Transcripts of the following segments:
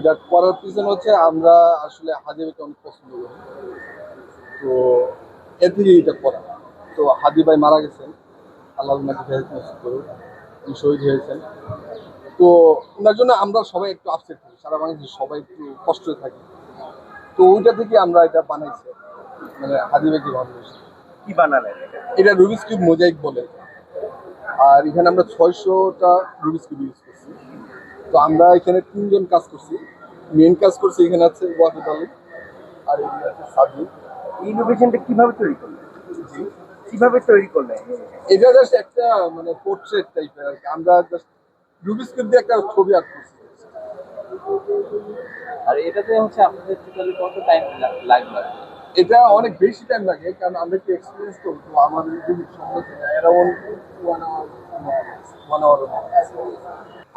এটা করার পিছনে হচ্ছে আমরা আসলে হাদিবাইকে অনেক পছন্দ করি। তো এর থেকে এটা করা। তো হাদি ভাই মারা গেছেন, আল্লাহ ওনাকে ফেরত নসিব করুন, উনি শহীদ হয়েছেন। তো ওনার জন্য আমরা সবাই একটু আপসেট থাকি, সারা বাংলাদেশে সবাই একটু কষ্টে থাকি। তো ওইটা থেকে আমরা এটা বানাইছি, মানে হাদি ভাইকে ভালোবাসি। কি বানালেন এটা? এটা রুবিক্স কিউব মোজাইক বলে। আর এখানে আমরা 600টা রুবিক্স কিউব ইউজ করছি। তো আমরা এখানে 3জন কাজ করছি। মেন কাজ করছি এখানে আছে ওয়াহিদ আলী, আর এখানে আছে সাবির। এই ইনোভেশনটা কিভাবে তৈরি করলেন? জি, কিভাবে তৈরি করলেন? এটা জাস্ট একটা মানে পোর্ট্রেট টাইপের আর কি। আমরা জাস্ট রুবিক্স কিউব দিয়ে একটা ছবি আঁক করছি। আর এটাতে হচ্ছে আপনাদের টোটালি কত টাইম লাগলো? এটা অনেক বেশি টাইম লাগে, কারণ আমরা একটু এক্সপিরিয়েন্স তো। তো আমাদের যদি সম্ভব অ্যারাউন্ড 1 আওয়ার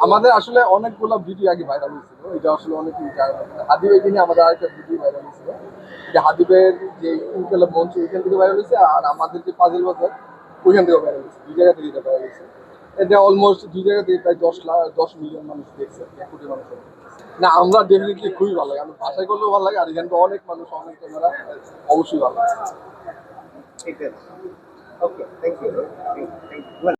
আমাদের আসলে অনেকগুলো ভিডিও আগে ভাইরাল হয়েছিল। এটা আসলে অনেকেই জানে না। হাদিবেকে নিয়ে আমাদের আরেকটা ভিডিও ভাইরাল হয়েছিল, যে হাদিবের যে ইনকালাব মঞ্চ ওইখান থেকে ভাইরাল হয়েছে, আর আমাদের যে পাজেল বাজার ওইখান থেকে ভাইরাল হয়েছে। দুই জায়গা থেকে এটা ভাইরাল হয়েছে। এটা অলমোস্ট দুই জায়গা থেকে প্রায় 10 মিলিয়ন মানুষ দেখছে, 1 কোটি মানুষ। না, আমরা ডেফিনেটলি খুবই ভালো লাগে। আমরা ভাষায় করলেও ভালো লাগে, আর এখানে তো অনেক মানুষ, অনেক ক্যামেরা, অবশ্যই ভালো লাগে। ঠিক আছে। ওকে, থ্যাংক ইউ।